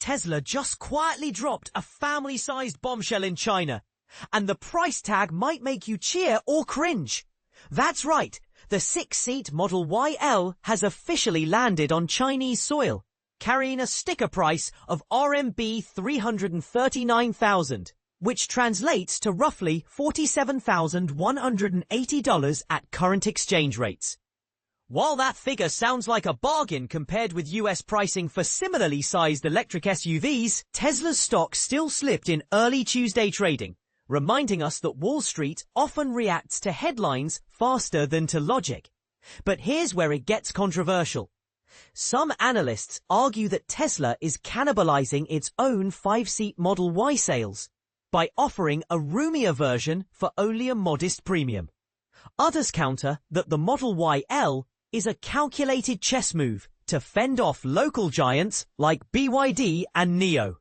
Tesla just quietly dropped a family-sized bombshell in China, and the price tag might make you cheer or cringe. That's right, the 6-seat Model YL has officially landed on Chinese soil, carrying a sticker price of RMB 339,000, which translates to roughly $47,180 at current exchange rates. While that figure sounds like a bargain compared with US pricing for similarly sized electric SUVs, Tesla's stock still slipped in early Tuesday trading, reminding us that Wall Street often reacts to headlines faster than to logic. But here's where it gets controversial. Some analysts argue that Tesla is cannibalizing its own 5-seat Model Y sales by offering a roomier version for only a modest premium. Others counter that the Model YL is a calculated chess move to fend off local giants like BYD and NIO,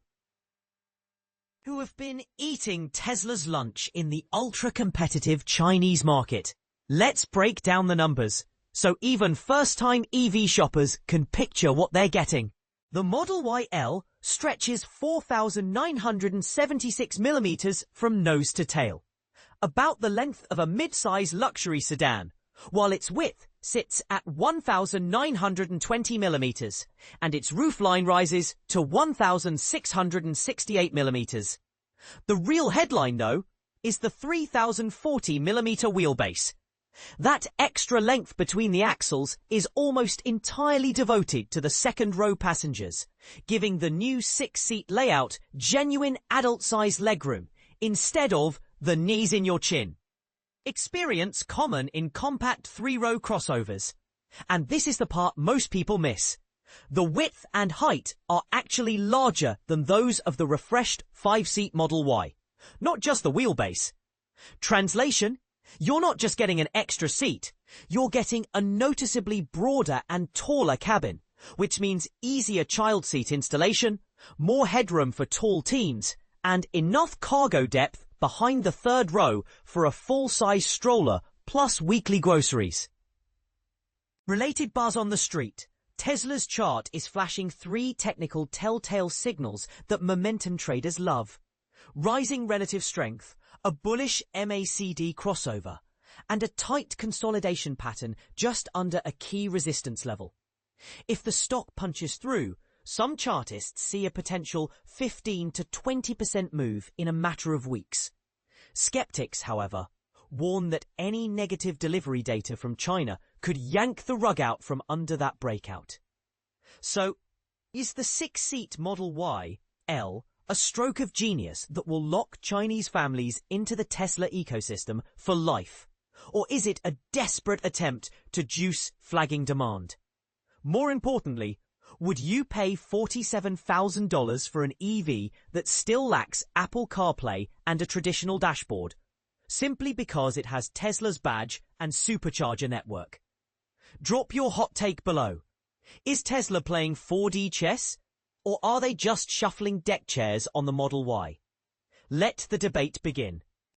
who have been eating Tesla's lunch in the ultra-competitive Chinese market. Let's break down the numbers, so even first-time EV shoppers can picture what they're getting. The Model YL stretches 4,976 millimeters from nose to tail, about the length of a mid-size luxury sedan, while its width sits at 1,920 millimeters, and its roofline rises to 1,668 millimeters. The real headline, though, is the 3,040 millimeter wheelbase. That extra length between the axles is almost entirely devoted to the second-row passengers, giving the new 6-seat layout genuine adult-sized legroom instead of the knees in your chin. Experience common in compact 3-row crossovers. And this is the part most people miss. The width and height are actually larger than those of the refreshed 5-seat Model Y, not just the wheelbase. Translation: you're not just getting an extra seat, you're getting a noticeably broader and taller cabin, which means easier child seat installation, more headroom for tall teens, and enough cargo depth behind the third row for a full-size stroller plus weekly groceries. Related buzz on the street. Tesla's chart is flashing 3 technical telltale signals that momentum traders love: rising relative strength, a bullish MACD crossover, and a tight consolidation pattern just under a key resistance level. If the stock punches through, some chartists see a potential 15 to 20% move in a matter of weeks. Skeptics, however, warn that any negative delivery data from China could yank the rug out from under that breakout. So, is the 6-seat Model YL a stroke of genius that will lock Chinese families into the Tesla ecosystem for life? Or is it a desperate attempt to juice flagging demand? More importantly, would you pay $47,000 for an EV that still lacks Apple CarPlay and a traditional dashboard, simply because it has Tesla's badge and supercharger network? Drop your hot take below. Is Tesla playing 4D chess, or are they just shuffling deck chairs on the Model Y? Let the debate begin.